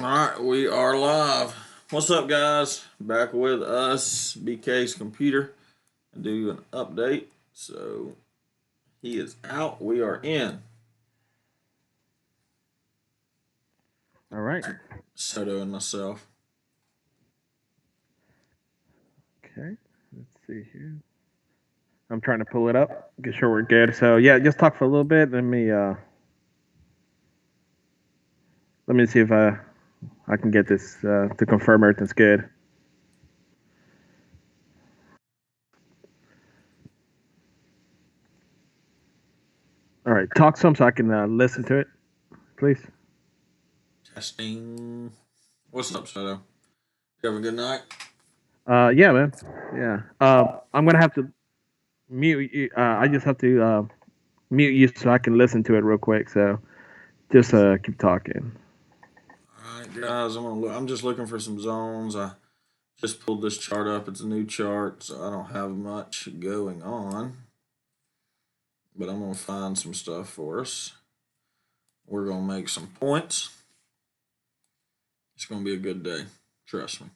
All right, we are live. What's up, guys? Back with us, BK's computer, and do an update. So he is out. We are in. All right. Soto and myself. Okay. Let's see here. I'm trying to pull it up. Get sure we're good. So yeah, just talk for a little bit. Let me see if I can get this to confirm everything's good. All right. Talk some so I can listen to it, please. Testing. What's up, Soto? You have a good night? Yeah, man. Yeah. I'm gonna have to mute you. I just have to mute you so I can listen to it real quick. So just keep talking. All right, guys. I'm just looking for some zones. I just pulled this chart up. It's a new chart, so I don't have much going on. But I'm gonna find some stuff for us. We're gonna make some points. It's gonna be a good day. Trust me.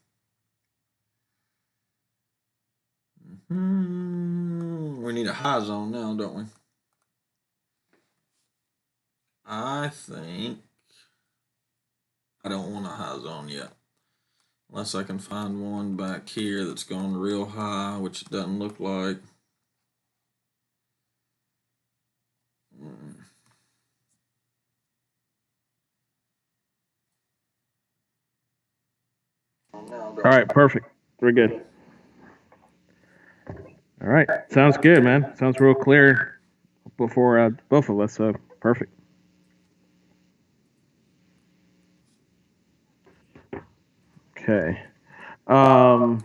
We need a high zone now, don't we? I think I don't want a high zone yet. Unless I can find one back here that's going real high, which it doesn't look like. All right. Perfect. We're good. All right. Sounds good, man. Sounds real clear before both of us. So perfect. Okay. Um.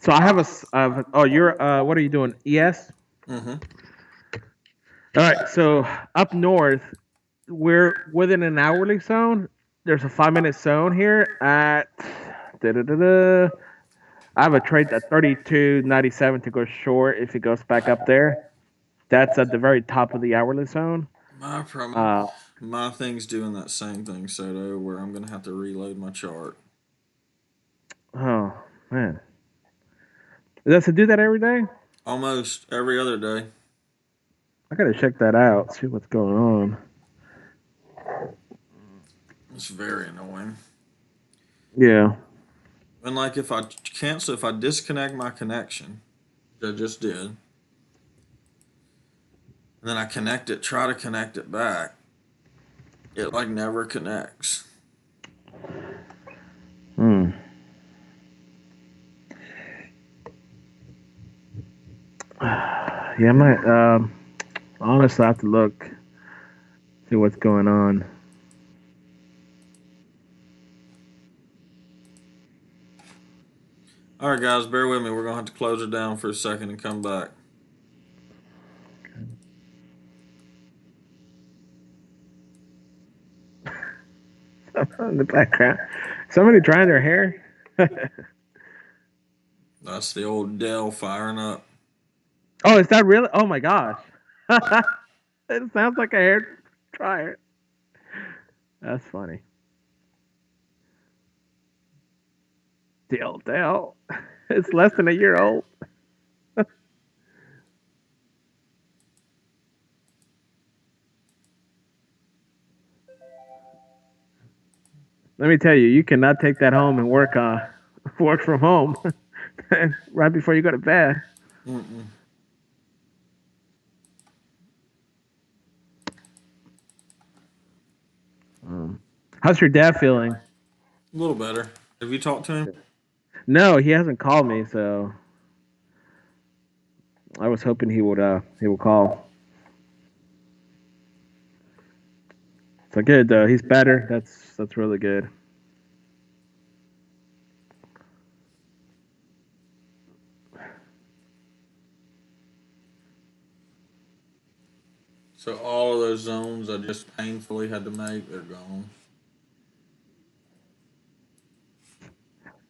So I have oh, you're. What are you doing? ES. Mm-hmm. All right. So up north, we're within an hourly zone. There's a 5 minute zone here at. Da-da-da-da. I have a trade at 32.97 to go short if it goes back up there. That's at the very top of the hourly zone. My problem, Uh, my thing's doing that same thing, Soto, where I'm gonna have to reload my chart. oh man, does it do that every day? Almost every other day. I gotta check that out. See what's going on. It's very annoying. Yeah. And like if I disconnect my connection, which I just did, and then I connect it, try to connect it back, it like never connects. Hmm. Yeah, I might. Honestly, I have to look, see what's going on. All right, guys, bear with me. We're gonna have to close it down for a second and come back. In the background, somebody drying their hair. That's the old Dell firing up. Oh, is that really? Oh my gosh. It sounds like a hair dryer. That's funny. Dale. It's less than a year old. Let me tell you, you cannot take that home and work from home right before you go to bed. Mm-mm. Mm. How's your dad feeling? A little better. Have you talked to him? No, he hasn't called me, so I was hoping he would call. So good though. He's better. That's really good. So all of those zones I just painfully had to make, they're gone.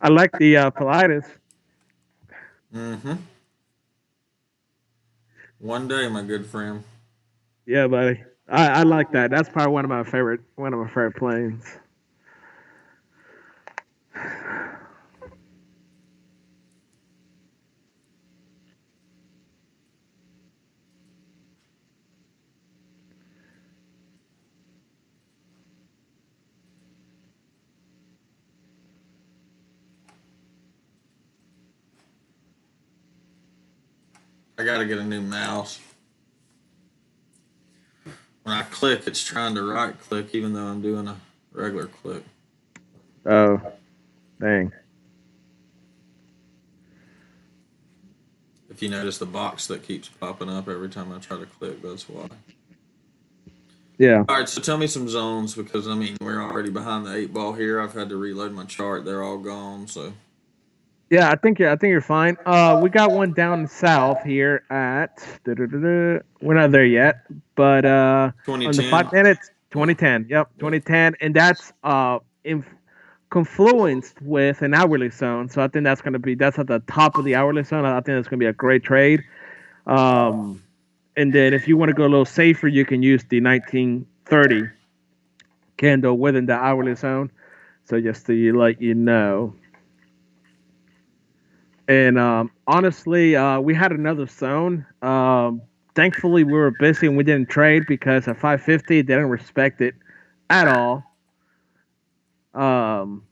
I like the Pilates. Mm-hmm. One day, my good friend. Yeah, buddy. I like that. That's probably one of my favorite planes. I gotta get a new mouse. When I click, it's trying to right click, even though I'm doing a regular click. Oh, dang. If you notice the box that keeps popping up every time I try to click, that's why. Yeah. All right, so tell me some zones because I mean we're already behind the eight ball here. I've had to reload my chart; they're all gone. So Yeah, I think you're fine. We got one down south here at. We're not there yet, but on the 2010. 5 minutes, Yeah, 2010. Yep, yeah. 2010, and that's in confluenced with an hourly zone. So I think that's at the top of the hourly zone. I think that's gonna be a great trade. Um, and then if you want to go a little safer, you can use the 1930 candle within the hourly zone. So just to let you know. And honestly, we had another zone. Thankfully, we were busy and we didn't trade because at 550, they didn't respect it at all. Um,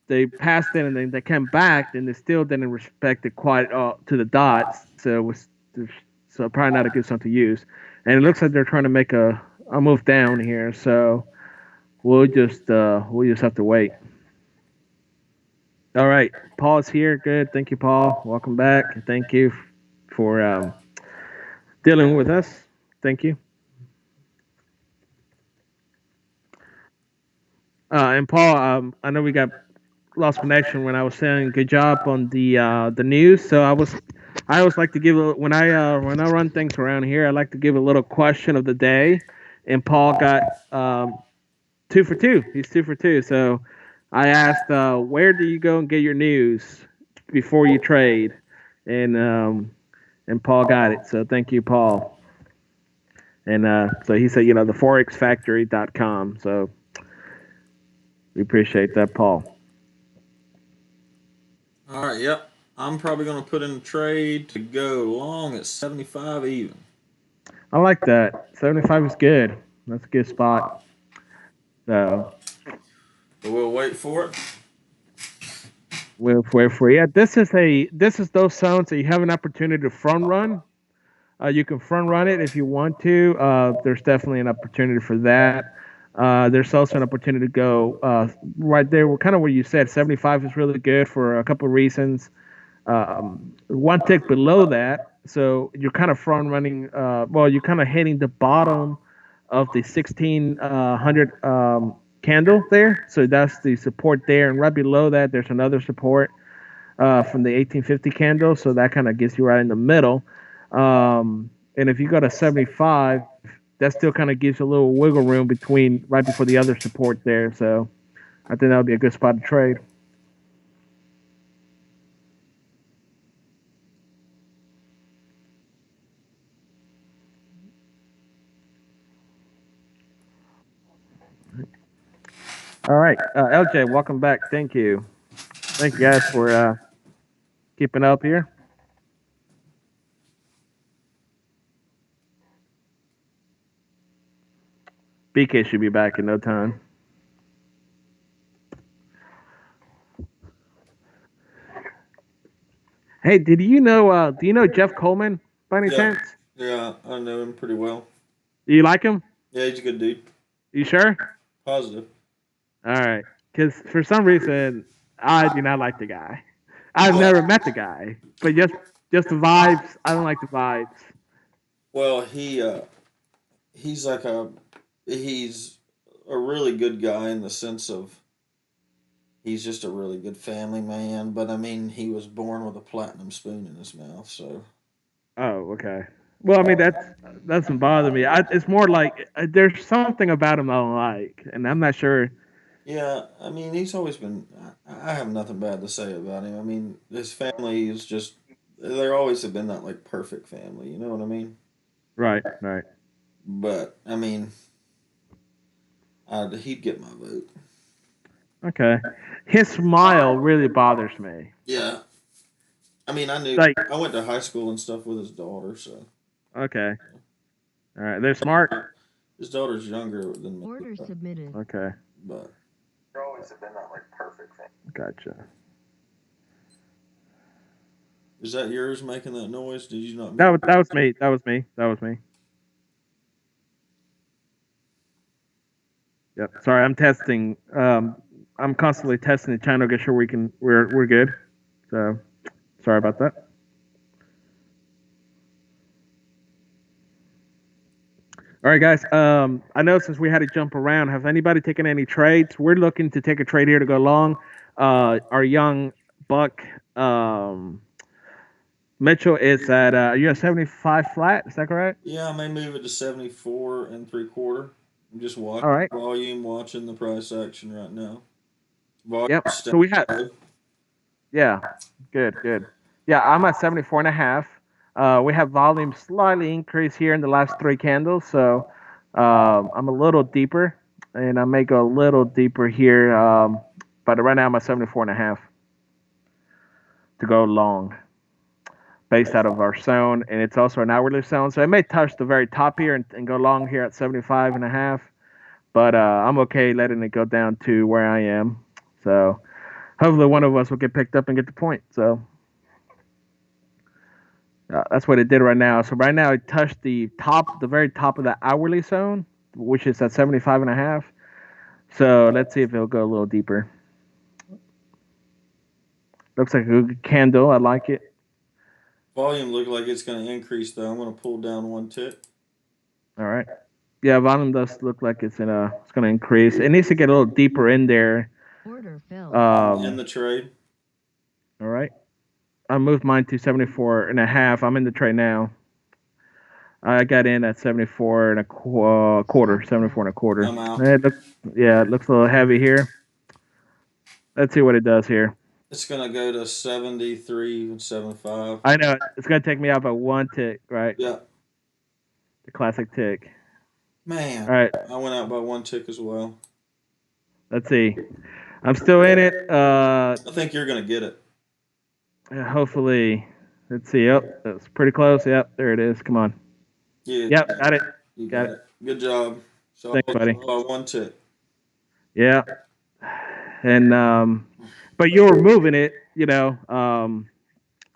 they passed it and then they came back and they still didn't respect it quite to the dots. So it was so probably not a good zone to use. And it looks like they're trying to make a move down here. So we'll just have to wait. All right, Paul's here. Good. Thank you, Paul. Welcome back. Thank you for dealing with us. Thank you. And Paul, I know we got lost connection when I was saying good job on the news. So I always like to give when I run things around here, I like to give a little question of the day. And Paul got 2 for 2. He's 2 for 2. So I asked, where do you go and get your news before you trade? And um, and Paul got it. So thank you, Paul. And so he said, the forexfactory.com. So we appreciate that, Paul. All right, yep. I'm probably gonna put in a trade to go long at 75 even. I like that. 75 is good. That's a good spot. So But we'll wait for it. we're free. Yeah, this is those zones that you have an opportunity to front run. You can front run it if you want to. There's definitely an opportunity for that. There's also an opportunity to go right there. Kind of where you said 75 is really good for a couple of reasons. One tick below that, so you're kind of front running. Well, you're kind of hitting the bottom of the 1600 candle there. So that's the support there, and right below that, there's another support from the 1850 candle. So that kind of gets you right in the middle. And if you go to 75, that still kind of gives you a little wiggle room between right before the other support there. So I think that would be a good spot to trade. All right, LJ, welcome back. Thank you. Thank you guys for keeping up here. BK should be back in no time. Hey, did you know? Do you know Jeff Coleman by any Yeah, chance? yeah, I know him pretty well. Do you like him? Yeah, he's a good dude. You sure? Positive. All right. Because for some reason, I do not like the guy. I've Well, never met the guy, but just the vibes. I don't like the vibes. well, he's like he's a really good guy in the sense of he's just a really good family man. But I mean, he was born with a platinum spoon in his mouth, so Oh, okay. Well, I mean that doesn't bother me. It's more like there's something about him I don't like, and I'm not sure. yeah. I mean, he's always been. I have nothing bad to say about him. I mean, his family is just. There always have been that like perfect family. You know what I mean? Right, right. But I mean, he'd get my vote. Okay. His smile really bothers me. Yeah. I mean, Like, I went to high school and stuff with his daughter, so. okay. All right. They're smart. His daughter's younger than me, Order submitted. Okay. but Gotcha. is that yours making that noise? Did you not? That was me. That was me. That was me. Yep. Sorry, I'm testing. I'm constantly testing the channel, get sure we're good. So, sorry about that. All right, guys. I know since we had to jump around, have anybody taken any trades? We're looking to take a trade here to go long. Our young buck, Mitchell, is at you're at 75 flat. Is that correct? Yeah, I may move it to 74 and 3/4. I'm just watching All right. volume, watching the price action right now. Volume Yep. So we had. Yeah. Good. Good. Yeah, I'm at 74 and a half. We have volume slightly increased here in the last three candles, so I'm a little deeper, and I may go a little deeper here. But right now I'm at 74 and a half to go long, based out of our zone, and it's also an hourly zone, so it may touch the very top here and go long here at 75 and a half. But I'm okay letting it go down to where I am. So hopefully one of us will get picked up and get the point. So. That's what it did right now. So right now it touched the very top of the hourly zone, which is at 75 and a half. So let's see if it'll go a little deeper. Looks like a good candle. I like it. Volume look like it's going to increase though. I'm going to pull down one tick. All right. Yeah, volume does look like it's gonna increase. It needs to get a little deeper in there. Order filled. In the trade. All right. I moved mine to 74 and a half. I'm in the trade now. I got in at 74 and a quarter, 74 and a quarter. I'm out. It looks a little heavy here. Let's see what it does here. It's going to go to 73 and 75. I know it's gonna take me out by one tick, right? Yeah. The classic tick. Man. All right, I went out by one tick as well. let's see. I'm still in it. I think you're going to get it. Hopefully, let's see. Oh, that's pretty close. Yep, there it is. Come on. Yeah. Yep, got it. You Got it. Good job. So Thanks, buddy. by one tick. Yeah, and but you were moving it. You know.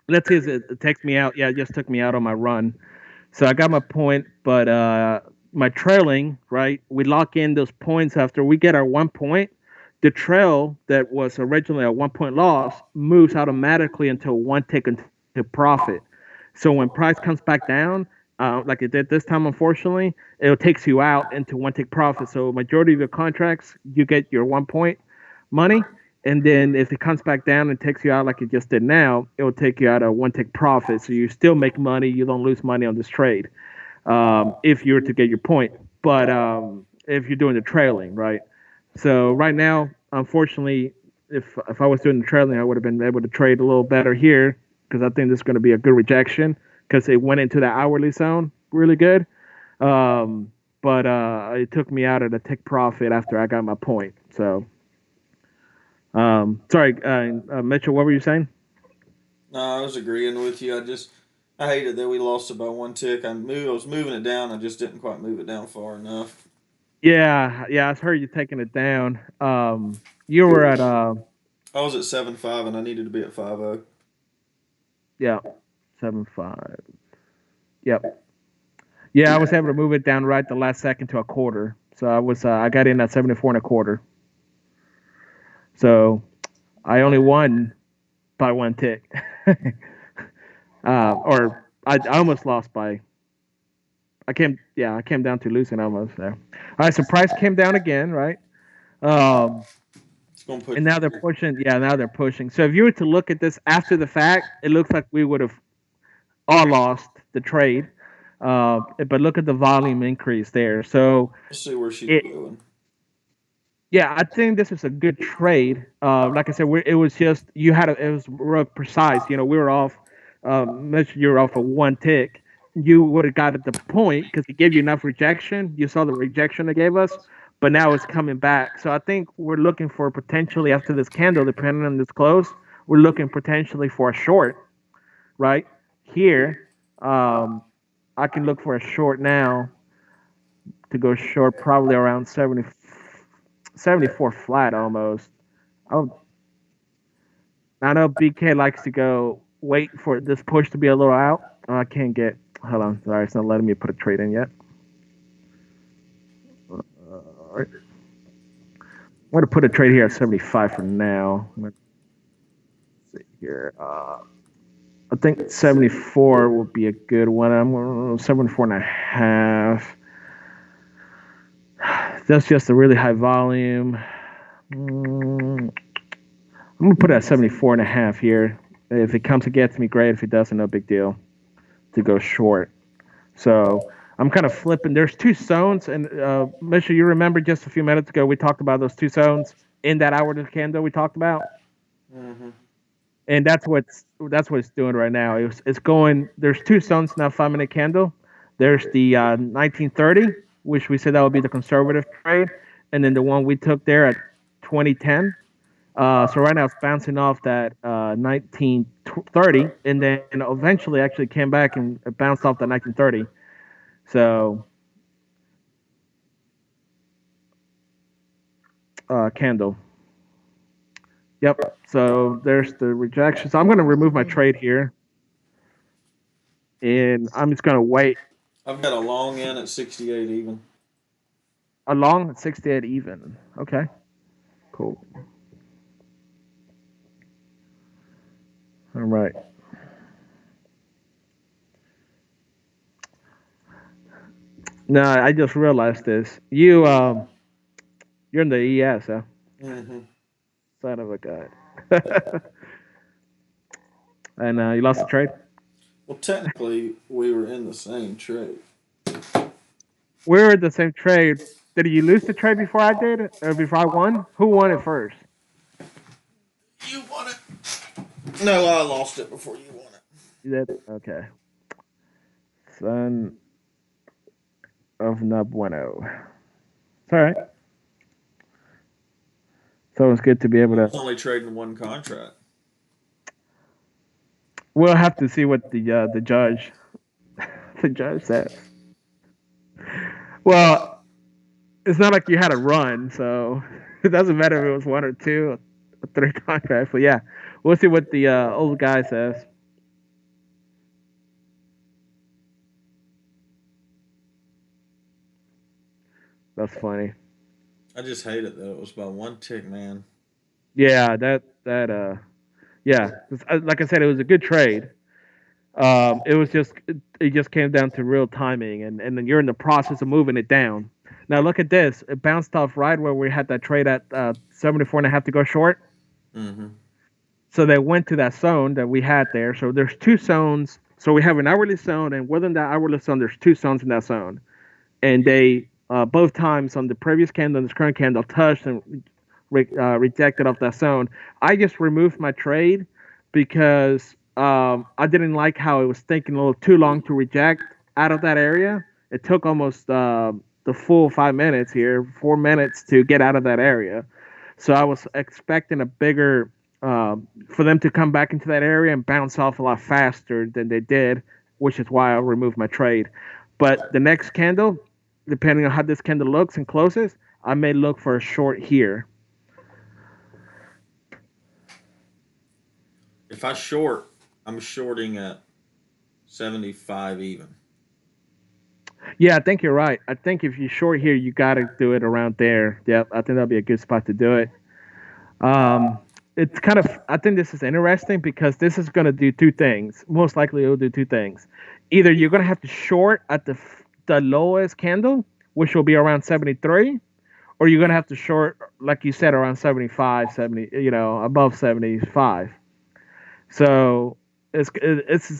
Let's see. It takes me out. Yeah, it just took me out on my run. So I got my point, but my trailing, right? We lock in those points after we get our 1 point. The trail that was originally a 1 point loss moves automatically into one tick into profit. So when price comes back down, like it did this time, unfortunately, it takes you out into one tick profit. So majority of your contracts, you get your 1 point money, and then if it comes back down and takes you out like it just did now, it will take you out a one tick profit. So you still make money. You don't lose money on this trade if you were to get your point. But if you're doing the trailing, right? So right now, unfortunately, if I was doing the trailing, I would have been able to trade a little better here because I think this is going to be a good rejection because it went into the hourly zone really good. But it took me out at a tick profit after I got my point. So, sorry, Mitchell, what were you saying? No, I was agreeing with you. I hated that we lost it by one tick. I was moving it down. I just didn't quite move it down far enough. Yeah, I heard you taking it down. You were at I was at 7.5 and I needed to be at 5.0. yeah, 7.5. Yep. Yeah, I was able to move it down right the last second to a quarter. So I got in at 74 and a quarter. So I only won by one tick. Or I almost lost by. I came down to losing almost there. All right, so price came down again, right? And now they're pushing. Yeah, now they're pushing. So if you were to look at this after the fact, it looks like we would have all lost the trade. But look at the volume increase there. So let's see where she's going. Yeah, I think this is a good trade. Like I said, it was just it was real precise. You know, we were off. You were off of one tick. You would have got at the point because it gave you enough rejection. You saw the rejection they gave us, but now it's coming back. So I think we're looking for potentially after this candle, depending on this close, we're looking potentially for a short, right? Here, um, I can look for a short now to go short probably around 74 flat almost. Oh, I know BK likes to go wait for this push to be a little out. Oh, I can't get. Hold on, sorry, it's not letting me put a trade in yet. All right. I'm gonna put a trade here at 75 for now. Let's see here. I think 74 will be a good one. I'm 74 and a half. That's just a really high volume. I'm gonna put it at 74 and a half here. If it comes against me, great. If it doesn't, no big deal to go short. So I'm kind of flipping. There's two zones, and Misha, you remember just a few minutes ago we talked about those two zones in that hourly candle we talked about, and that's what it's doing right now. It's going. There's two zones now. 5 minute candle. There's the 1930, which we said that would be the conservative trade, and then the one we took there at 2010. So right now it's bouncing off that 1930, and then eventually actually came back and it bounced off the 1930. So candle. Yep. So there's the rejection. So I'm going to remove my trade here, and I'm just going to wait. I've got a long in at 68 even. A long at 68 even. Okay. Cool. All right. No, I just realized this. You're in the ES, huh? Son of a gun. And you lost the trade. Well, technically, we were in the same trade. We were in the same trade. Did you lose the trade before I did, or before I won? Who won it first? You won it. No, I lost it before you won it. You did. Okay. Son of no bueno. It's all right. So it's good to be able I was to. only trading one contract. We'll have to see what the judge the judge says. Well, it's not like you had a run, so it doesn't matter if it was one or two or three contracts. But yeah, we'll see what the old guy says. That's funny. I just hate it though. It was by one tick, man. Yeah, yeah. Like I said, it was a good trade. It was just it just came down to real timing, and then you're in the process of moving it down. Now look at this. It bounced off right where we had that trade at 74 and a half to go short. Mm-hmm. So they went to that zone that we had there. So there's two zones. So we have an hourly zone, and within that hourly zone, there's two zones in that zone. And they both times on the previous candle and this current candle touched and rejected off that zone. I just removed my trade because I didn't like how it was taking a little too long to reject out of that area. It took almost the full 5 minutes here, 4 minutes to get out of that area. So I was expecting a bigger for them to come back into that area and bounce off a lot faster than they did, which is why I removed my trade. But the next candle, depending on how this candle looks and closes, I may look for a short here. If I short, I'm shorting at 75 even. Yeah, I think you're right. I think if you short here, you got to do it around there. Yep, I think that'll be a good spot to do it. It's kind of, I think this is interesting because this is going to do two things. Most likely, it will do two things. Either you're going to have to short at the lowest candle, which will be around 73, or you're going to have to short, like you said, around 75, 70, above 75. So it's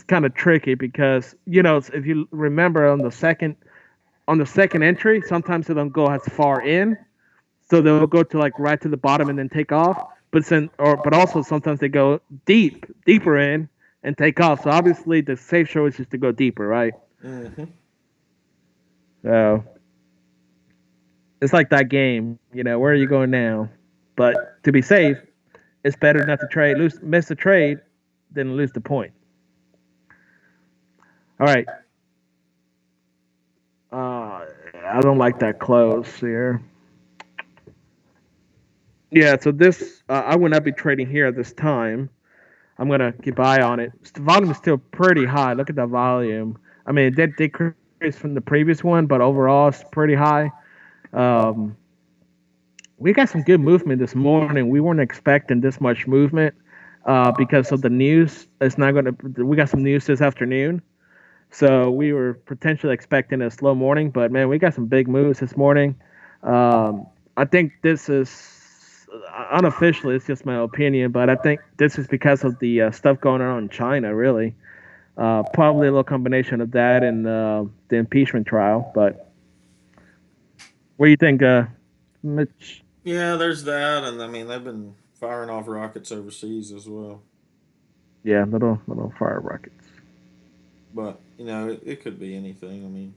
kind of tricky because if you remember on the second entry, sometimes they don't go as far in, so they'll go to like right to the bottom and then take off. But also sometimes they go deeper in and take off. So obviously the safe choice is to go deeper, right? Mm-hmm. So It's like that game, where are you going now? But to be safe, it's better not to miss the trade than lose the point. All right. I don't like that close here. Yeah, so this I would not be trading here at this time. I'm gonna keep eye on it. The volume is still pretty high. Look at that volume. I mean, it did decrease from the previous one, but overall it's pretty high. Um, we got some good movement this morning. We weren't expecting this much movement because of the news. It's not gonna. We got some news this afternoon, so we were potentially expecting a slow morning. But man, we got some big moves this morning. I think this is unofficially. It's just my opinion, but I think this is because of the stuff going on in China. Really, probably a little combination of that and the impeachment trial. But what do you think, Mitch? Yeah, there's that, and I mean they've been firing off rockets overseas as well. Yeah, little fire rockets. But it could be anything. I mean,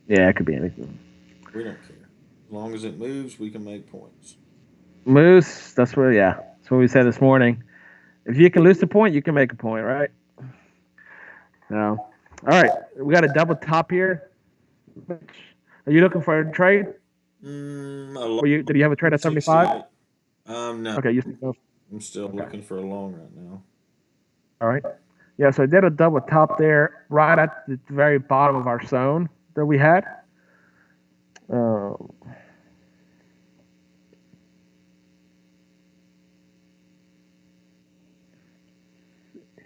Yeah, it could be anything. we don't care as long as it moves. We can make points. Moose. That's what. Yeah, that's what we said this morning. If you can lose the point, you can make a point, right? No. All right, we got a double top here. Are you looking for a trade? A long Did you have a trade at 75? 68. No, Okay, you still I'm still okay. looking for a long right now. All right. Yeah, so I did a double top there, right at the very bottom of our zone that we had. Uh,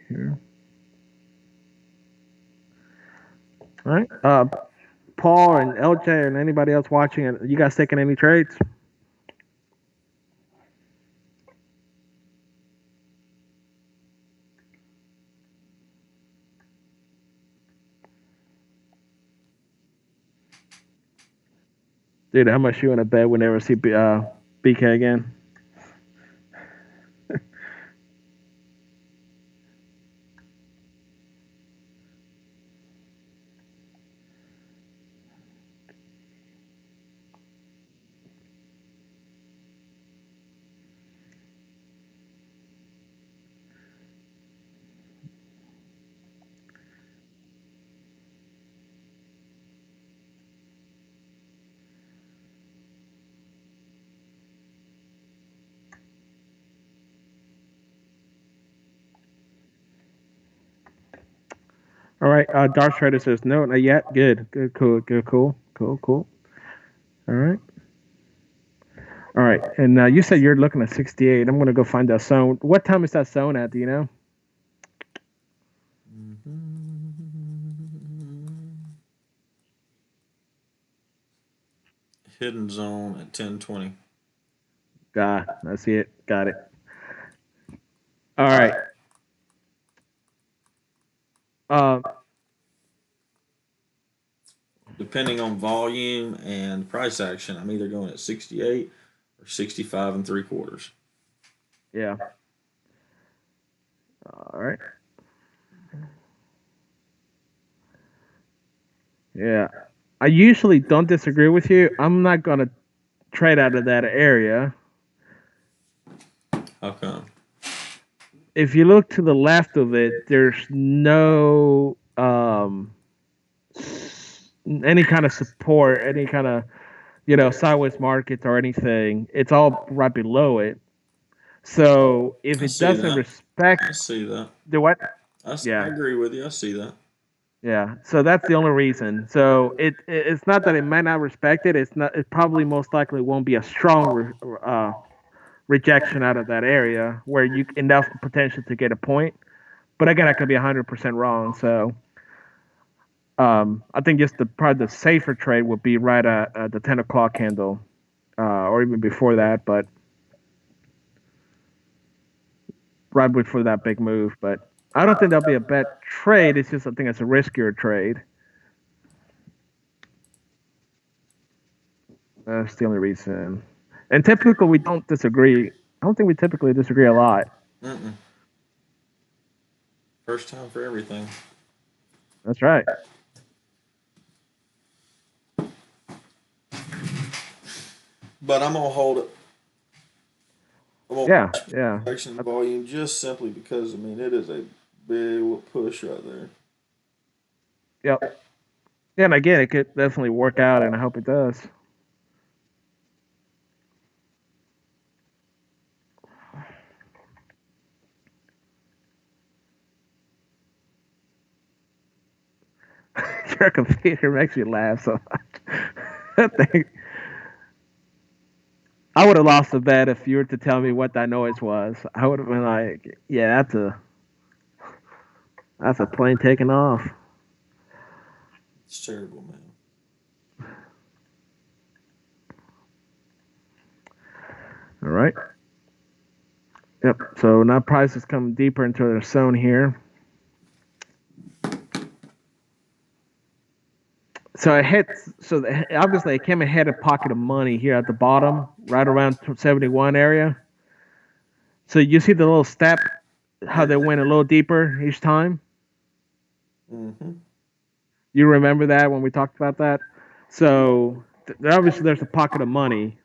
here. All right. Paul and LJ and anybody else watching it, you guys taking any trades? Dude, how much you in a bet we never see BK again? All right. Darth Trader says no, not yet. Good. Good. Cool. Good. Cool. Cool. Cool. All right. All right. And you said you're looking at 68. I'm gonna go find that zone. What time is that zone at? Do you know? Hidden zone at 10:20. I see it. Got it. All right. Uh, Depending on volume and price action, I'm either going at 68 or 65 and three quarters. yeah. All right. Yeah. I usually don't disagree with you. I'm not gonna trade out of that area. How come? If you look to the left of it, there's no any kind of support, any kind of sideways market or anything. It's all right below it. So if I it see doesn't that. respect I see that. the what? I Yeah, agree with you. I see that. yeah. So that's the only reason. So it's not that it might not respect it. It's not. It probably most likely won't be a strong rejection out of that area where you enough potential to get a point. But again, I could be 100% wrong. So I think just probably the safer trade would be right at the 10 o'clock candle, or even before that, but right before that big move. But I don't think that'll be a bad trade. It's just I think it's a riskier trade. That's the only reason. And typically we don't disagree. I don't think we typically disagree a lot. Mm-mm. First time for everything. That's right. but I'm gonna hold it. I'm gonna Yeah, yeah. action volume just simply because I mean it is a big push right there. Yep. Yeah, and again, it could definitely work out, and I hope it does. Your computer makes me laugh so much. I think I would have lost the bet if you were to tell me what that noise was. I would have been like, "Yeah, that's a plane taking off." It's terrible, man. All right. Yep. So now prices come deeper into their zone here. So it hits. Obviously it came ahead a pocket of money here at the bottom, right around 71 area. So you see the little step, how they went a little deeper each time. Mm-hmm. You remember that when we talked about that? So obviously there's a pocket of money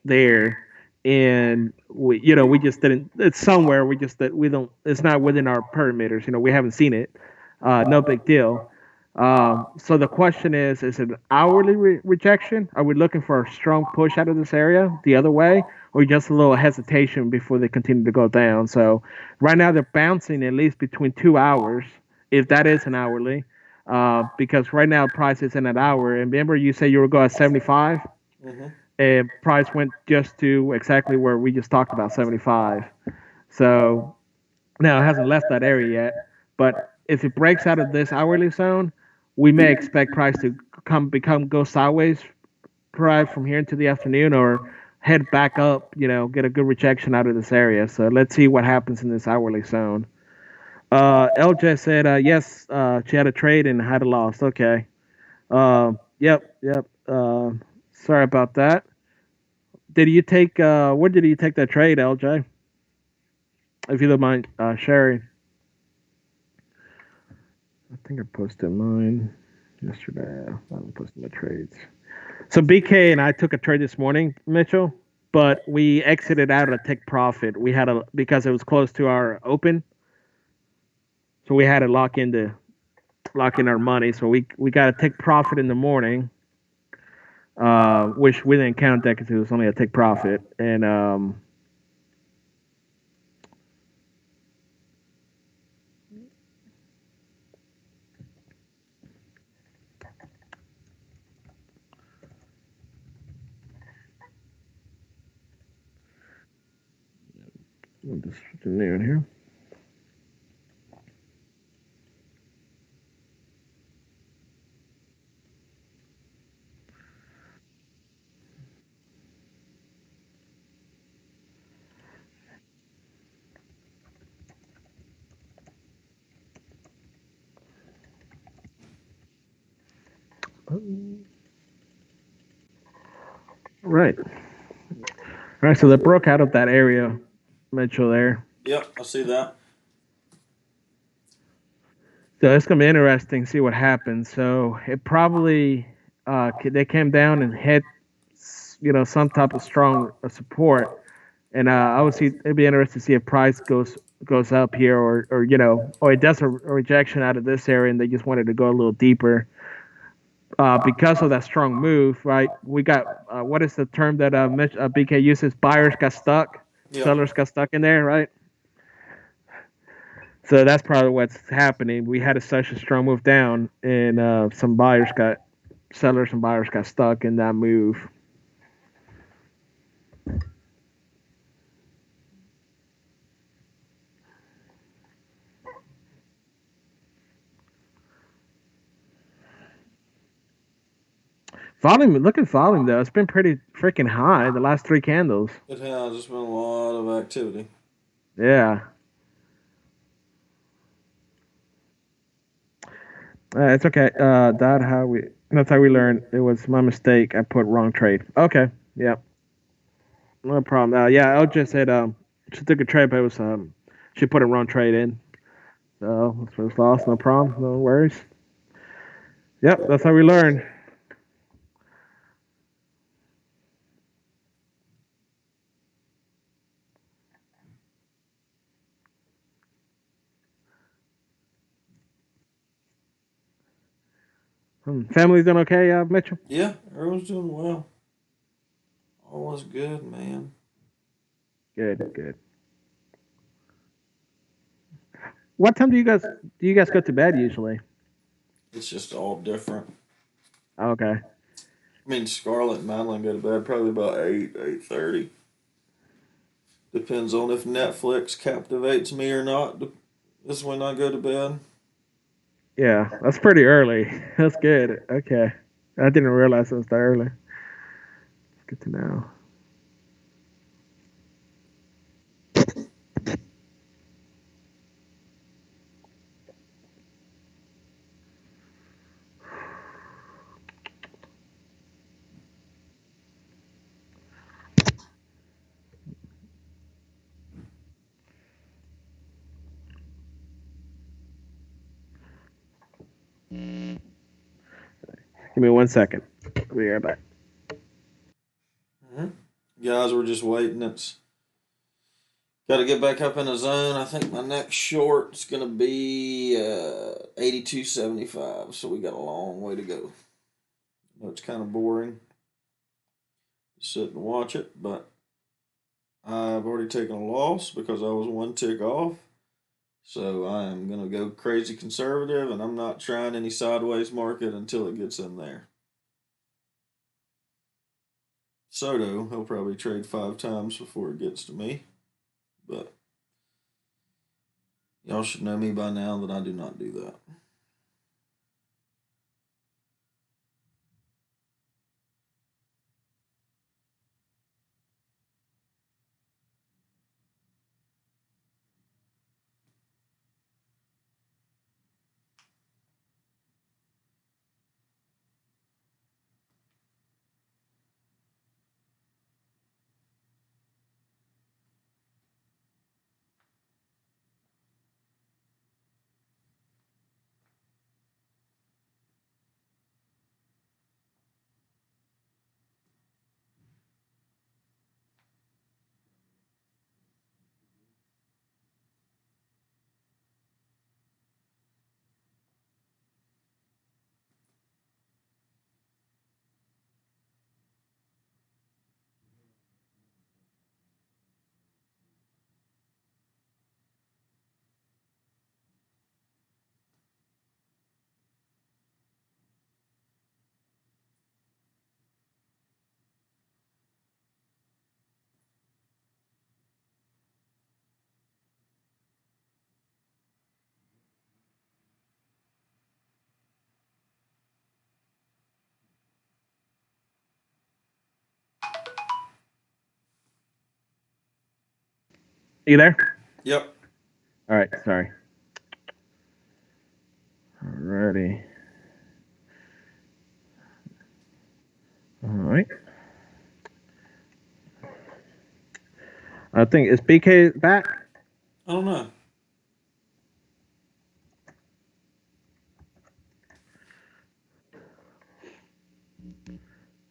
there, and we just didn't. It's somewhere we just that we don't. It's not within our perimeters. We haven't seen it. No big deal. So the question is it an hourly rejection? Are we looking for a strong push out of this area the other way, or just a little hesitation before they continue to go down? So right now they're bouncing at least between 2 hours, if that is an hourly, because right now price is in an hour. And remember, you said you were going at 75, Mm-hmm. and price went just to exactly where we just talked about, 75. So now it hasn't left that area yet, but if it breaks out of this hourly zone, we may expect price to go sideways, probably from here into the afternoon, or head back up. Get a good rejection out of this area. So let's see what happens in this hourly zone. LJ said yes. She had a trade and had a loss. Okay. Yep. Yep. Sorry about that. Did you take? Where did you take that trade, LJ? If you don't mind sharing. I think I posted mine yesterday. I haven't posted my trades. So BK and I took a trade this morning, Mitchell, but we exited out at a take profit. We had a because it was close to our open, so we had to lock in our money. So we got to take profit in the morning, which we didn't count that because it was only a take profit. And I'll just put the new in here. Right. All right. So they broke out of that area, Mitchell. There. Yep, I see that. So it's gonna be interesting to see what happens. So it probably they came down and hit some type of strong support, and I would see it'd be interesting to see if price goes up here, or it does a rejection out of this area and they just wanted to go a little deeper. Because of that strong move, right? We got what is the term that BK uses? Buyers got stuck, Yep. sellers got stuck in there, right? So that's probably what's happening. We had such a strong move down, and sellers and buyers got stuck in that move. Volume, look at volume though. It's been pretty freaking high the last three candles. It has. There's been a lot of activity. Yeah, it's okay. That's how we learn. It was my mistake. I put wrong trade. Okay, yeah, no problem. Yeah, I just said she took a trade, but it was she put a wrong trade in. So it was lost. No problem. No worries. Yep, that's how we learn. Family's doing okay, Mitchell? Yeah, everyone's doing well. All was good, man. Good, good. What time do you guys go to bed usually? It's just all different. Okay. I mean, Scarlett and Madeline go to bed probably about 8:30. Depends on if Netflix captivates me or not. Is when I go to bed. Yeah, that's pretty early. That's good. Okay. I didn't realize it was that early. Good to know. Give me 1 second. I'll be right back. Mm-hmm. Guys, we're just waiting. It's got to get back up in the zone. I think my next short's gonna be 82.75. So we got a long way to go. I know it's kind of boring to sit and watch it, but I've already taken a loss because I was one tick off. So I am gonna go crazy conservative, and I'm not trying any sideways market until it gets in there. Soto, he'll probably trade 5 times before it gets to me, but y'all should know me by now that I do not do that. You there? Yep. All right. Sorry. Alrighty. All right. I think is BK back? I don't know.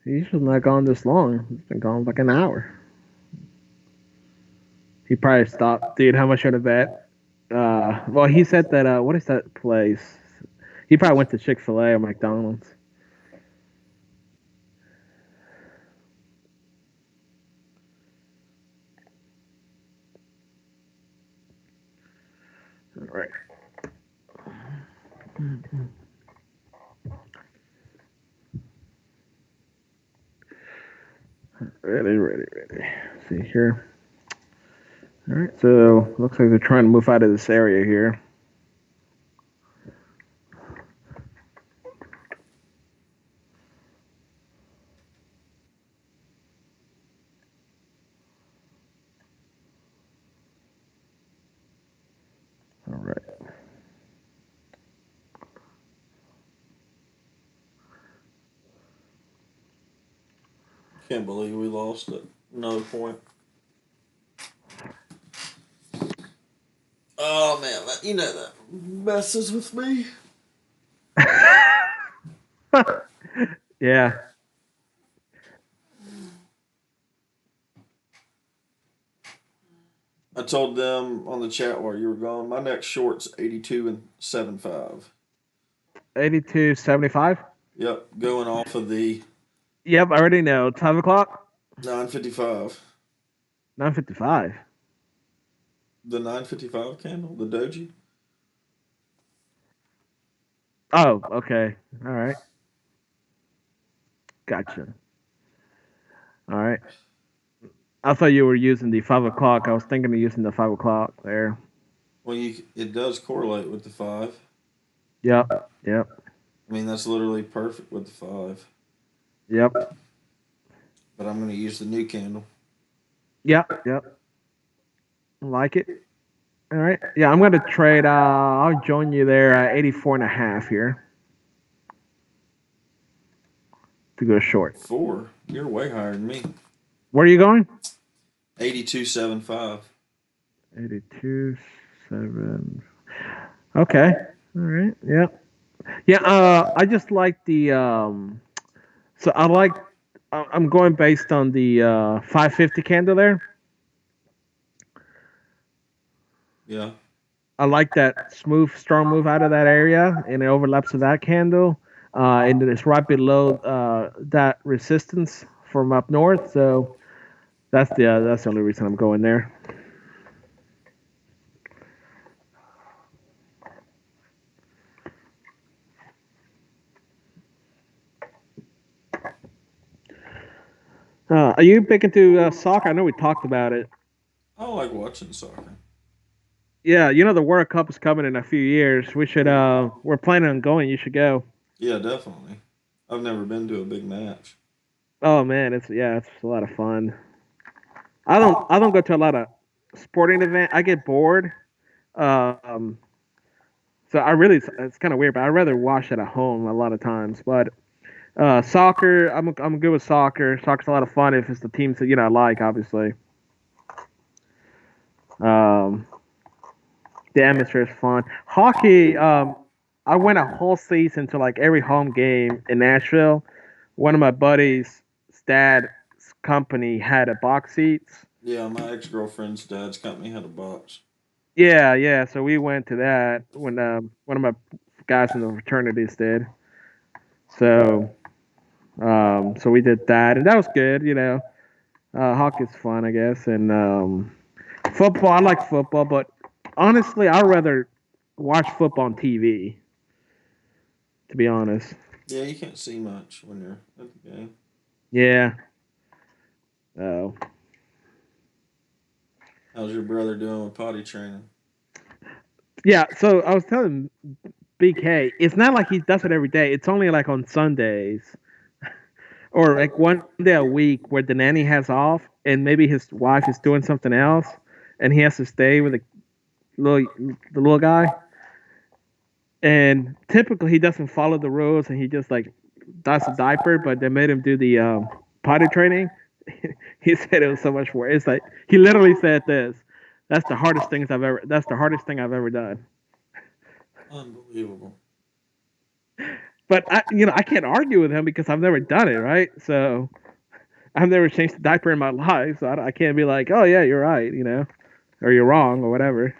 He's just not gone this long. He's been gone like an hour. He probably stopped. Dude, how much should I bet? Well, he said that. What is that place? He probably went to Chick-fil-A or McDonald's. All right. Ready, ready, ready. Let's see here. All right. So looks like they're trying to move out of this area here. All right. Can't believe we lost at another point. Oh man, you know that messes with me. Yeah. I told them on the chat while you were gone, my next short's 82.75. 82.75. Yep, going off of the Yep, I already know. 5 o'clock, 955. 9:55. The 955 candle, the doji. Oh, okay. All right, gotcha. All right. I thought you were using the 5 o'clock. I was thinking of using the 5 o'clock there. Well, it does correlate with the five. Yep, yep, I mean, that's literally perfect with the five. yep, But I'm going to use the new candle. yep, yep. Like it. All right. Yeah, I'm gonna trade. I'll join you there at 84 and a half here to go short. Four. You're way higher than me. Where are you going? 82.75. 82, 7. Okay. All right. Yeah. Yeah. I just like the. So I like. I'm going based on the 550 candle there. Yeah. I like that smooth, strong move out of that area, and it overlaps with that candle, and it's right below that resistance from up north. So that's the only reason I'm going there. Are you big into soccer? I know we talked about it. I like watching soccer. Yeah, the World Cup is coming in a few years. We should. We're planning on going. You should go. Yeah, definitely. I've never been to a big match. Oh man, it's a lot of fun. I don't go to a lot of sporting event. I get bored. Um, so it's kind of weird, but I'd rather watch it at home a lot of times. But soccer, I'm good with soccer. Soccer's a lot of fun if it's the teams that I like, obviously. Um, the atmosphere is fun. Hockey, I went a whole season to like every home game in Nashville. One of my buddies' dad's company had a box seats. Yeah, my ex girlfriend's dad's company had a box. Yeah, yeah. So we went to that when one of my guys in the fraternities did. So so we did that, and that was good. Hockey's fun, I guess, and football. I like football, but honestly, I'd rather watch football on TV. To be honest. Yeah, you can't see much when you're at the game. Yeah. Oh. How's your brother doing with potty training? Yeah. So I was telling BK, it's not like he does it every day. It's only like on Sundays or like one day a week where the nanny has off, and maybe his wife is doing something else, and he has to stay with little the little guy. And typically he doesn't follow the rules, and he just like does a diaper. But they made him do the potty training. He said it was so much work. It's like he literally said this. That's the hardest thing I've ever done. Unbelievable. But I can't argue with him because I've never done it, right? So I've never changed the diaper in my life, so I can't be like, oh yeah, you're right, or you're wrong or whatever.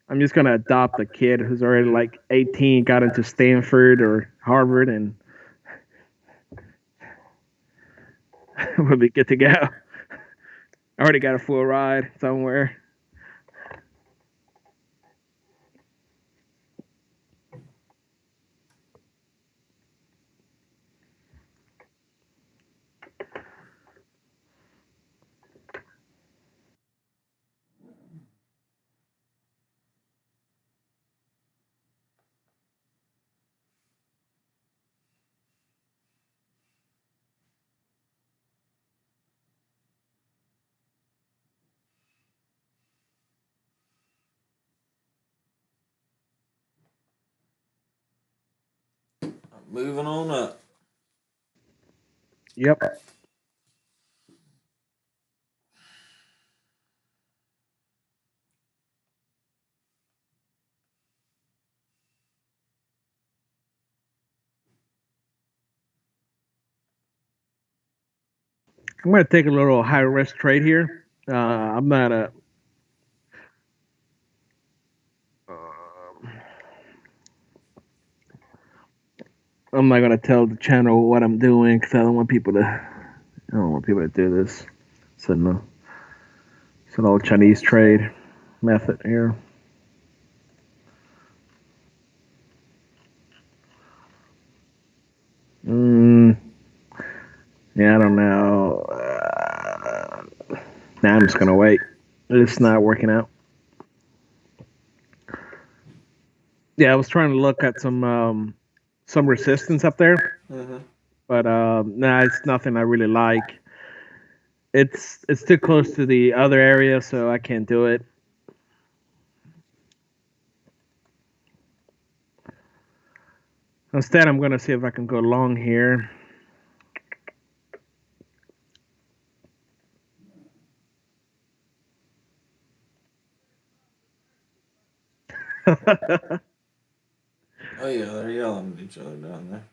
I'm just gonna adopt a kid who's already like 18, got into Stanford or Harvard, and we'll be good to go. I already got a full ride somewhere. Moving on up. Yep. I'm gonna take a little high risk trade here. I'm not a. Um, I'm not gonna tell the channel what I'm doing because I don't want people to. I don't want people to do this. So no, it's an old Chinese trade method here. Mm, yeah, I don't know. Nah, I'm just gonna wait. It's not working out. Yeah, I was trying to look at some resistance up there, Mm-hmm. but nah, it's nothing I really like. It's too close to the other area, so I can't do it. Instead, I'm gonna see if I can go long here. Oh yeah, they're yelling at each other down there.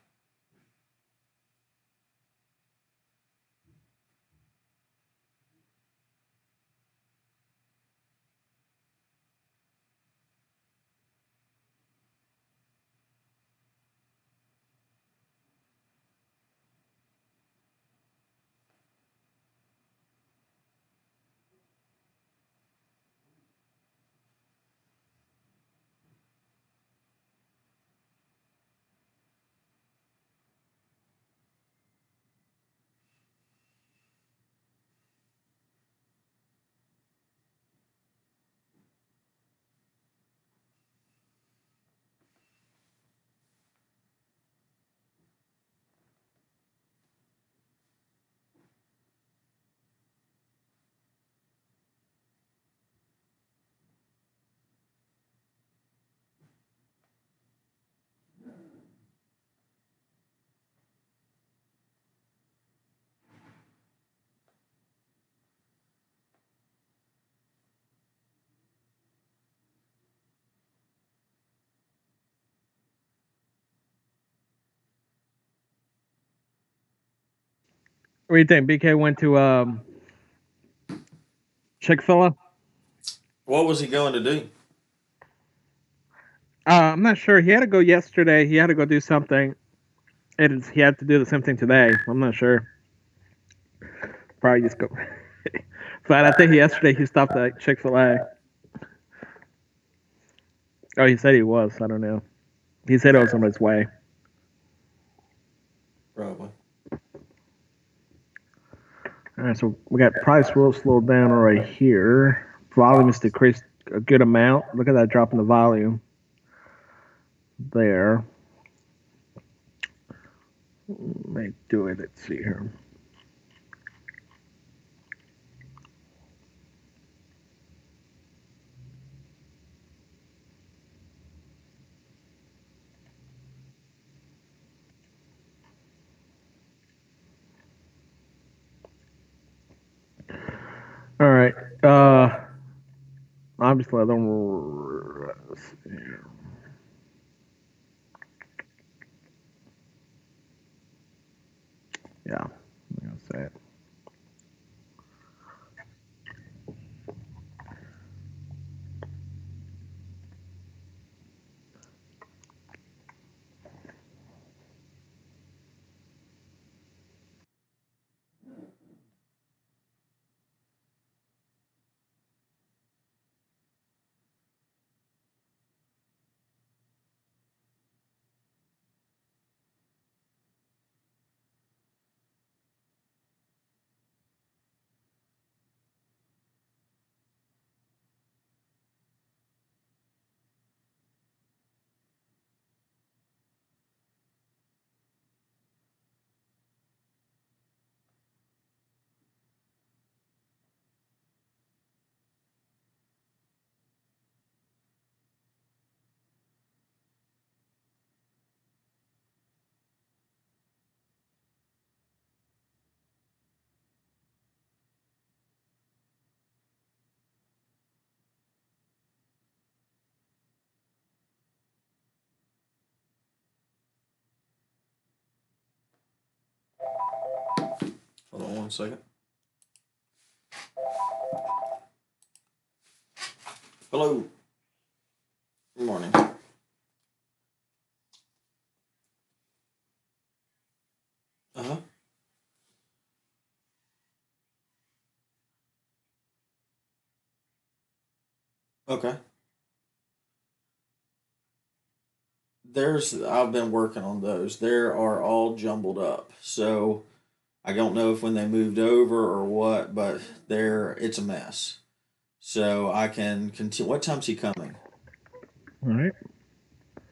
What do you think? BK went to Chick-fil-A. What was he going to do? I'm not sure. He had to go yesterday. He had to go do something. He had to do the same thing today. I'm not sure. Probably just go. But I think yesterday he stopped at Chick-fil-A. Oh, he said he was. I don't know. He said it was on his way. Probably. All right, so we got price will slow down right here. Volume is decreased a good amount. Look at that drop in the volume there. Let me do it. Let's see here. All right. Obviously I don't. Let's see here. Yeah, I'm gonna say it. Hold on one second. Hello. Good morning. Uh huh. Okay. I've been working on those. There are all jumbled up. So I don't know if when they moved over or what, but it's a mess. So I can continue. What time's he coming? All right.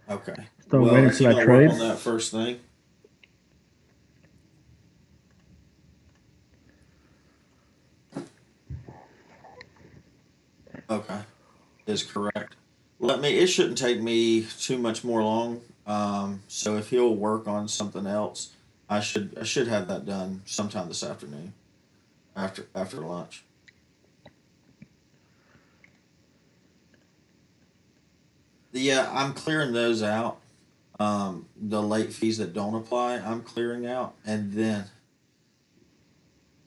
Okay. Still Well, waiting is for he that going to work trade. on that first thing? Okay. Is correct. It shouldn't take me too much more long. So if he'll work on something else, I should have that done sometime this afternoon after lunch. Yeah, I'm clearing those out. The late fees that don't apply, I'm clearing out, and then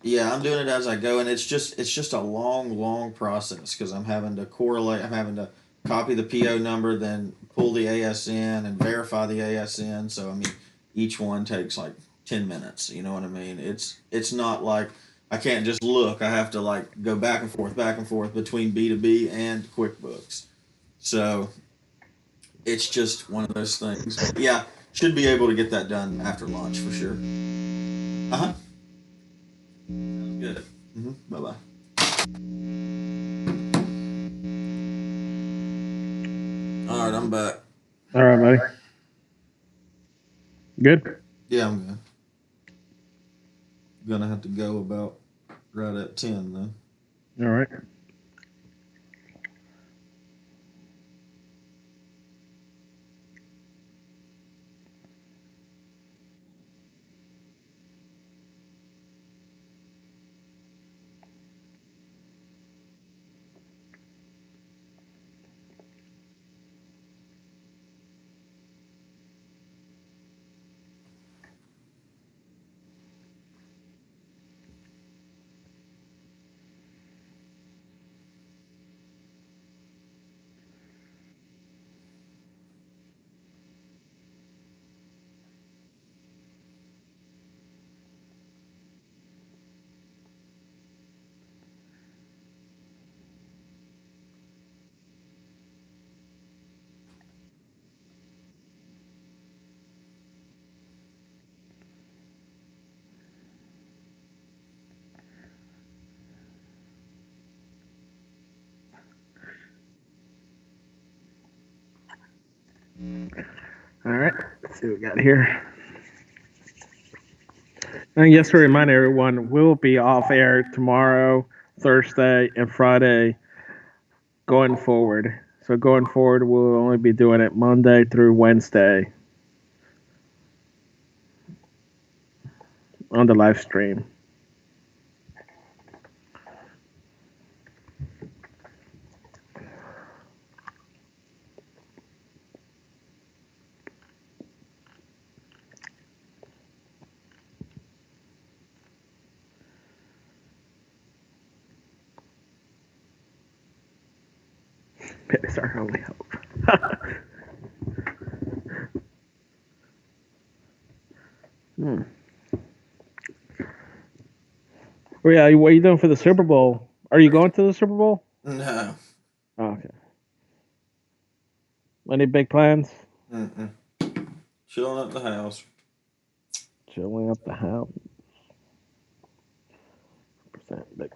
yeah, I'm doing it as I go, and it's just a long process because I'm having to correlate. I'm having to copy the PO number, then pull the ASN and verify the ASN. So I mean, each one takes like 10 minutes. You know what I mean? It's not like I can't just look. I have to like go back and forth between B2B and QuickBooks. So it's just one of those things. But yeah, should be able to get that done after lunch for sure. Uh huh. Sounds good. Bye bye. All right, I'm back. All right, buddy. Good. Yeah, I'm good. Gonna have to go about right at 10 then. All right. All right. Let's see what we got here. And just to remind everyone, we'll be off air tomorrow, Thursday, and Friday going forward. So going forward, we'll only be doing it Monday through Wednesday on the live stream. It's our only hope. Hmm. Oh yeah, what are you doing for the Super Bowl? Are you going to the Super Bowl? No. Oh, okay. Any big plans? Mm-mm. Chilling at the house. Chilling at the house. Percent big.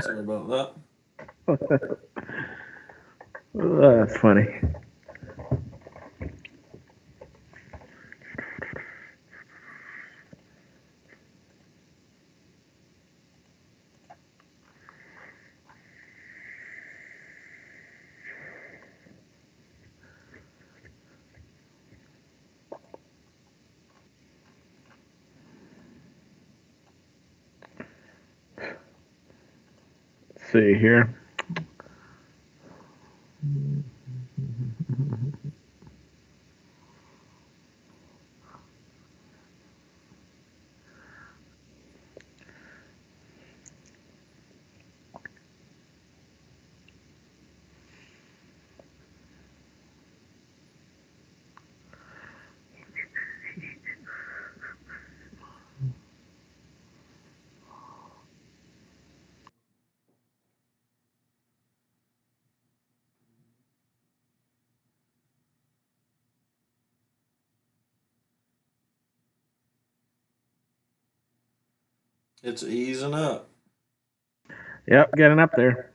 Sorry about that. That's funny. see here. It's easing up. Yep, getting up there.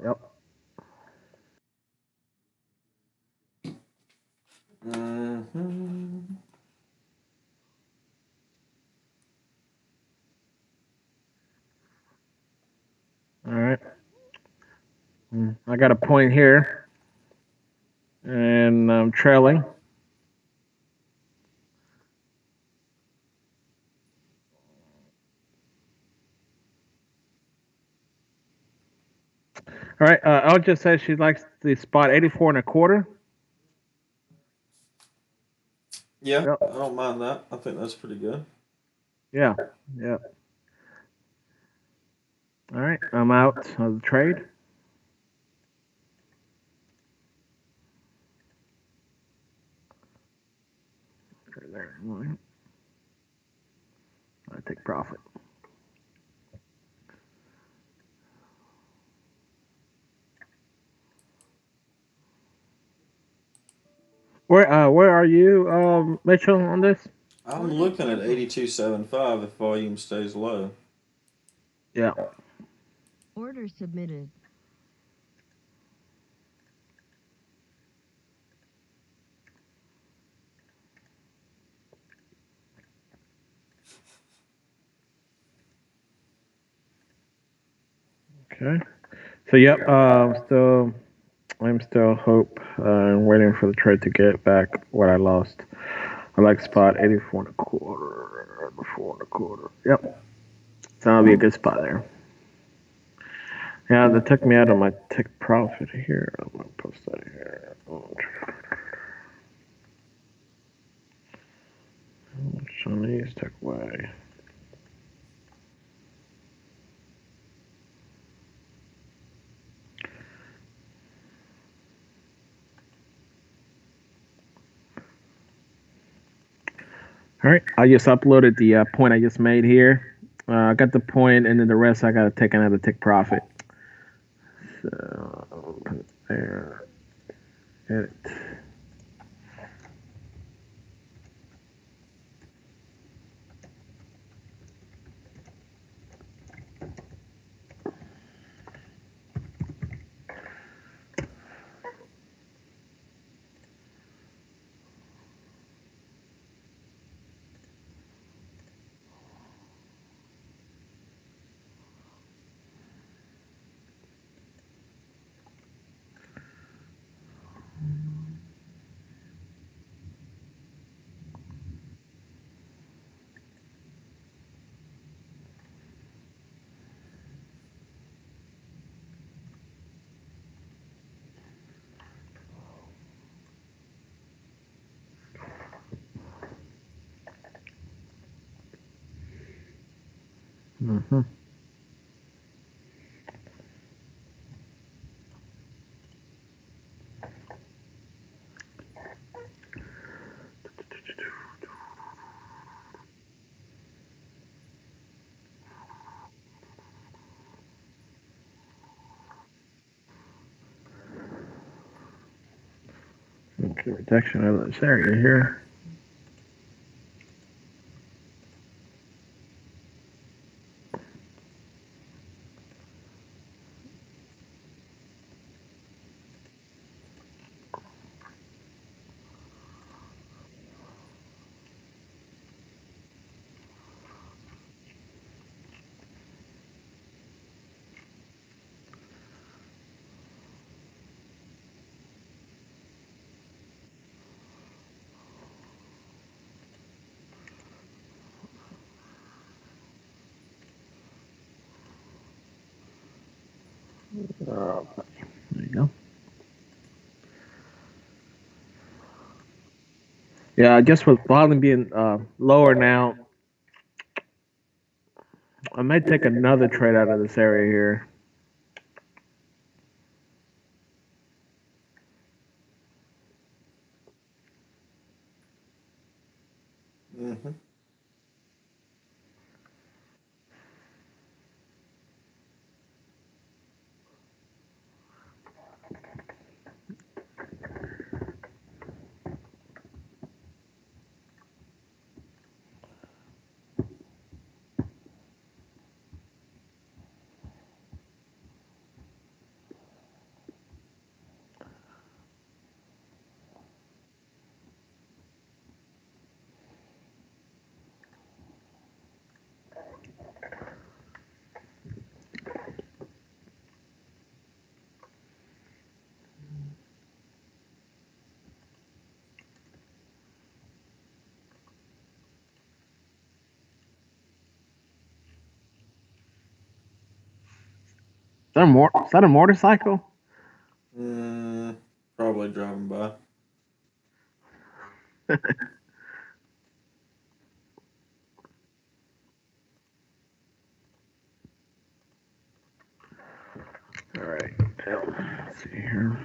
Yep. Mm-hmm. All right. I got a point here, and I'm trailing. All right. Elle just says she likes the spot 84 and a quarter. Yeah, Yep. I don't mind that. I think that's pretty good. Yeah. Yeah. All right. I'm out of the trade. Okay, there. All right. I take profit. Where are you, Mitchell, on this? I'm looking at 82.75 if volume stays low. Yeah. Order submitted. Okay. So yep. I'm still hope. Waiting for the trade to get back what I lost. I like spot 84 and a quarter. 84 and a quarter. Yep. So that'll be a good spot there. Yeah, that took me out of my take profit here. I'm gonna post that here. Chinese took away. All right, I just uploaded the point I just made here. I got the point, and then the rest I gotta take another tick profit. So I'll put it there. Edit. Mm-hmm. Okay, reduction of this area here. There you go. Yeah, I guess with volume being lower now, I might take another trade out of this area here. Mm-hmm. Is that a motorcycle? Probably driving by. All right. Let's see here.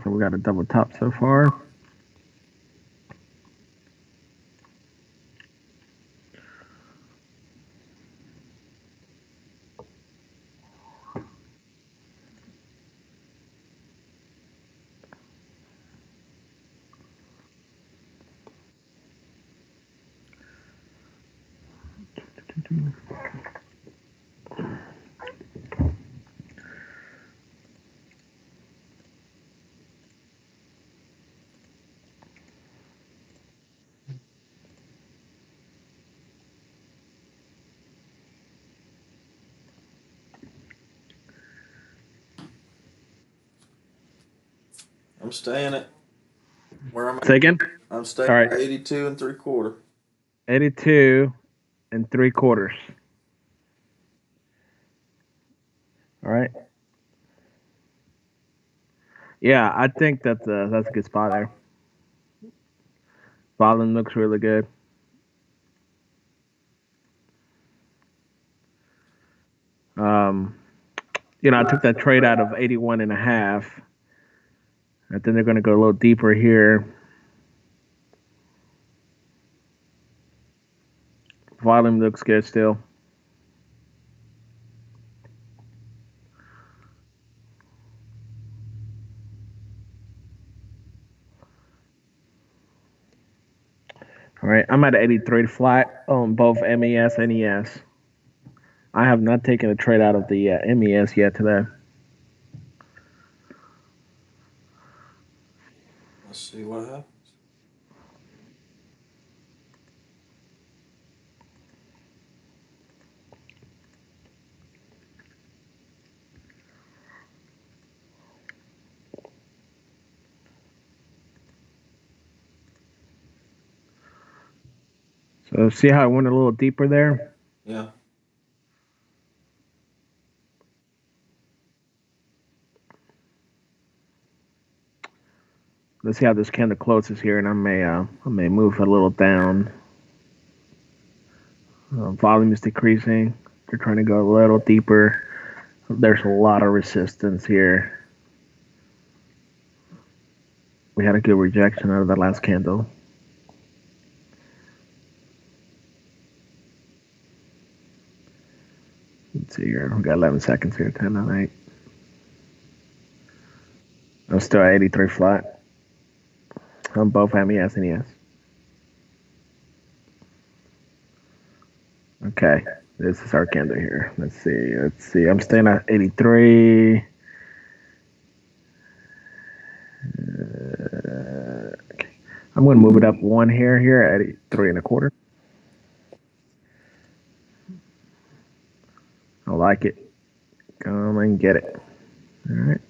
So we got a double top so far. I'm staying at where I'm at. Say again. I'm All staying right. at 82 and 3/4. 82 and 3/4. All right. Yeah, I think that's a good spot there. Volume looks really good. Um, I took that trade out of 81 and a half. I think they're going to go a little deeper here. Volume looks good still. All right, I'm at 83 flat on both MES and ES. I have not taken a trade out of the MES yet today. Let's see what happens. So see how I went a little deeper there? Yeah. Let's see how this candle closes here, and I may move a little down. Volume is decreasing. They're trying to go a little deeper. There's a lot of resistance here. We had a good rejection out of that last candle. Let's see here. We got 11 seconds here. 10 on 8. I'm still at 83 flat on both MES and ES. Okay, this is our candle here. Let's see. Let's see. I'm staying at 83. Okay. I'm going to move it up one here at 83 and a quarter. I like it. Come and get it. All right.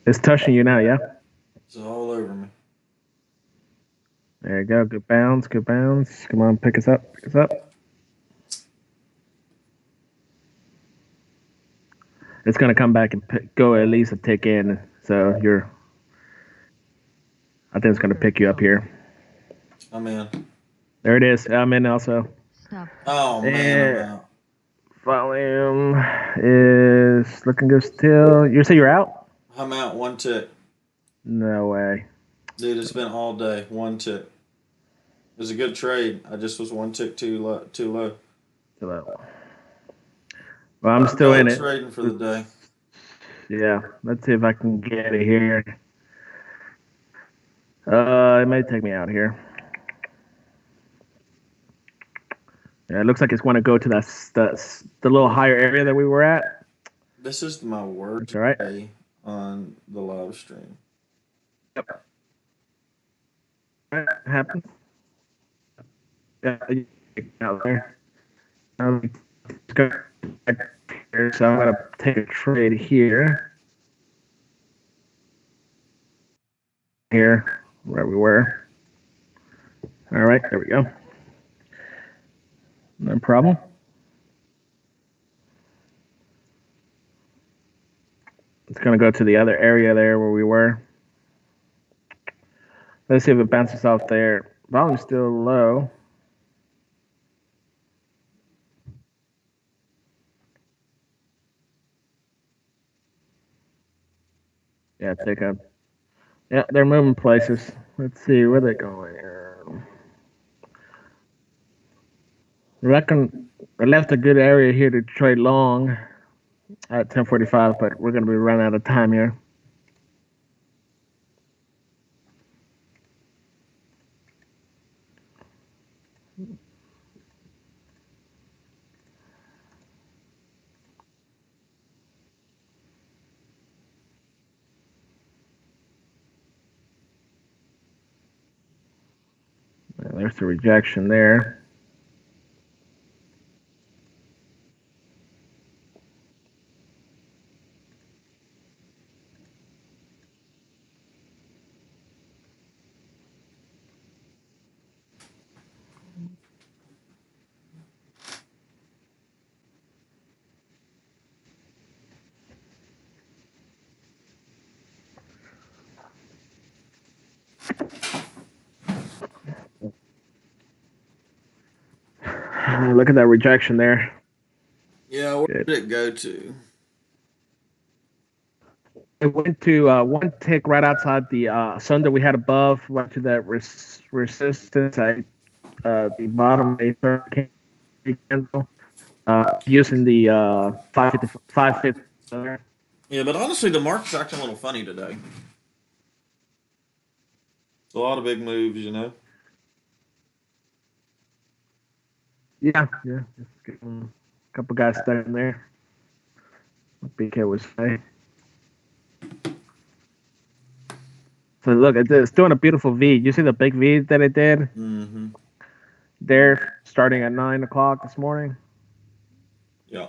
It's touching you now, yeah? It's all over me. There you go. Good bounce. Good bounce. Come on, pick us up. Pick us up. It's gonna come back and go at least a tick in. So you're. I think it's gonna Order pick you up filled. here. I'm in. There it is. I'm in also. Stop. Oh man, I'm And out. volume is looking good still. You say you're out? I'm out one tick. No way. Dude, it's been all day. One tick. It was a good trade. I just was one tick too low. Too low. Well, I'm I'm still in done it. trading for the day. Yeah. Let's see if I can get it here. It may take me out here. Yeah, it looks like it's going to go to the little higher area that we were at. This is my That's worst all right. day on the live stream. Yep. Happens. Yeah, out there. Let's go back here. So I'm gonna take a trade here. Here, where we were. All right, there we go. No problem. It's gonna go to the other area there where we were. Let's see if it bounces off there. Volume's still low. Yeah, take a. Yeah, they're moving places. Let's see where they're going. I reckon I left a good area here to trade long at 10:45, but we're gonna be running out of time here. There's the rejection there. Look at that rejection there. Yeah, where Good. did it go to? It went to one tick right outside the sun that we had above, went to that resistance at the bottom of the third candle, using the 550. Yeah, but honestly, the market's acting a little funny today. It's a lot of big moves, you know. Yeah. Just getting a couple guys stuck in there. What BK was saying. So look, it's doing a beautiful V. You see the big V that it did Mm-hmm. there, starting at 9 o'clock this morning. Yeah.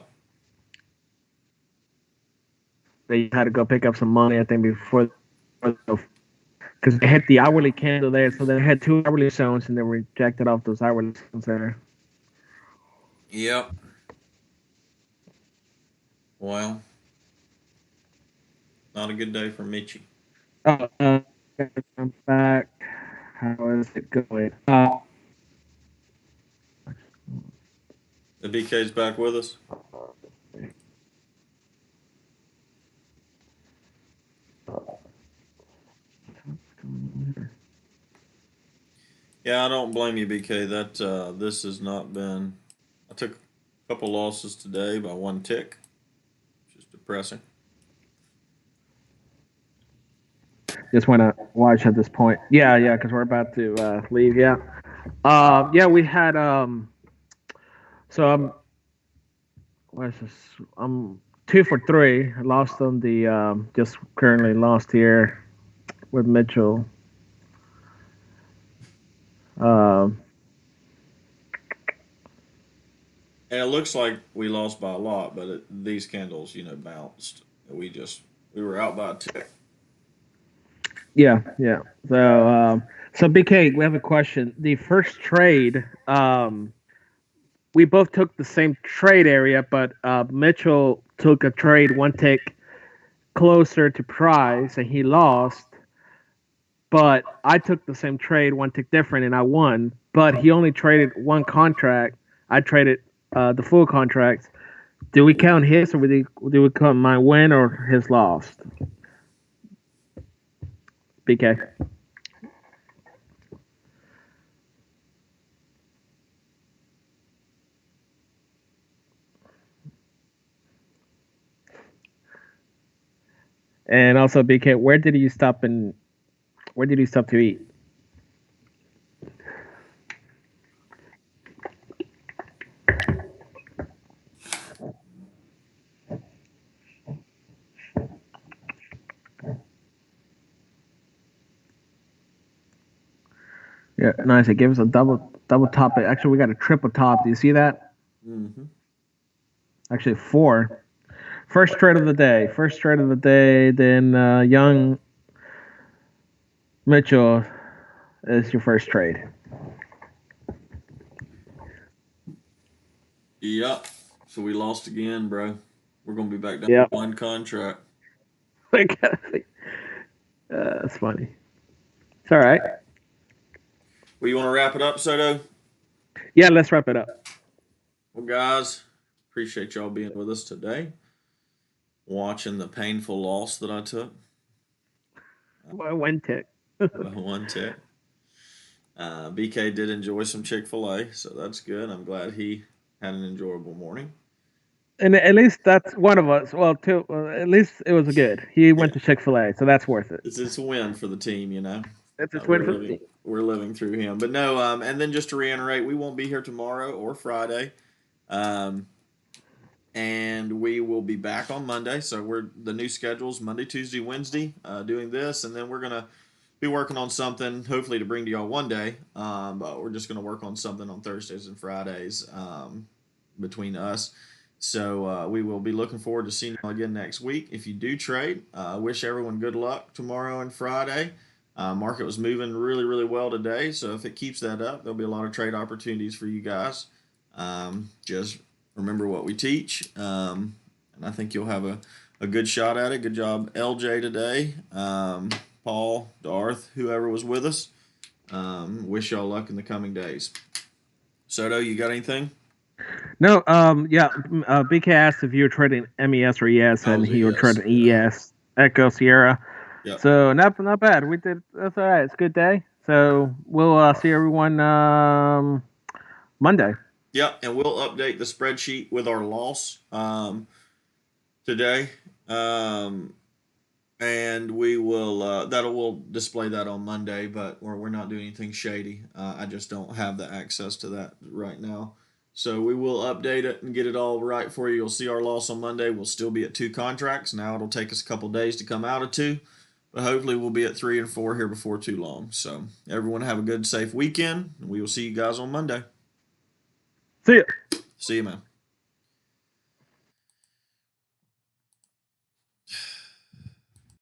They had to go pick up some money, I think, before because they hit the hourly candle there, so they had two hourly zones and they rejected off those hourly zones there. Yep. Well, not a good day for Michi. Oh, I'm back. How is it going? The BK's back with us. Yeah, I don't blame you, BK. That this has not been. I took a couple losses today by one tick, which is depressing. Just want to watch at this point. Yeah, because we're about to leave. Yeah, yeah, we had So what is this? I'm 2 for 3. I lost on the just currently lost here with Mitchell. Um, And it looks like we lost by a lot, but these candles, bounced. We were out by a tick. Yeah, yeah. So BK, we have a question. The first trade, we both took the same trade area, but Mitchell took a trade one tick closer to price and he lost. But I took the same trade one tick different and I won. But he only traded one contract. I traded the full contract. Do we count his, or do we count my win or his loss? BK. And also BK, where did you stop to eat? Yeah, nice. It gave us a double top. Actually, we got a triple top. Do you see that? Mm-hmm. Actually, four. First trade of the day. First trade of the day. Then Young Mitchell is your first trade. Yep. So we lost again, bro. We're gonna be back down Yep. to one contract. That's funny. It's all right. Well, you want to wrap it up, Soto? Yeah, let's wrap it up. Well, guys, appreciate y'all being with us today. Watching the painful loss that I took. One tick. One tick. BK did enjoy some Chick-fil-A, so that's good. I'm glad he had an enjoyable morning. And at least that's one of us. Well, two. At least it was good. He went to Chick-fil-A, so that's worth it. It's a win for the team, you know. That's a win for the living, team. we're living through him, but no. And then just to reiterate, we won't be here tomorrow or Friday, and we will be back on Monday. So we're the new schedules Monday, Tuesday, Wednesday, doing this, and then we're gonna be working on something hopefully to bring to y'all one day. But we're just gonna work on something on Thursdays and Fridays between us. So we will be looking forward to seeing you again next week. If you do trade, wish everyone good luck tomorrow and Friday. Market was moving really, really well today, so if it keeps that up, there'll be a lot of trade opportunities for you guys. Just remember what we teach, and I think you'll have a good shot at it. Good job, LJ, today. Paul, Darth, whoever was with us. Wish y'all luck in the coming days. Soto, you got anything? No, yeah. BK asked if you were trading MES or ES, and he was trading ES. Echo Sierra. Yep. So not bad. We did. That's all right. It's a good day. So we'll see everyone Monday. Yep, and we'll update the spreadsheet with our loss today, and we will we'll display that on Monday. But we're not doing anything shady. I just don't have the access to that right now. So we will update it and get it all right for you. You'll see our loss on Monday. We'll still be at 2 contracts. Now it'll take us a couple days to come out of 2, but hopefully we'll be at 3 and 4 here before too long. So everyone have a good, safe weekend, and we will see you guys on Monday. See ya. See you, man.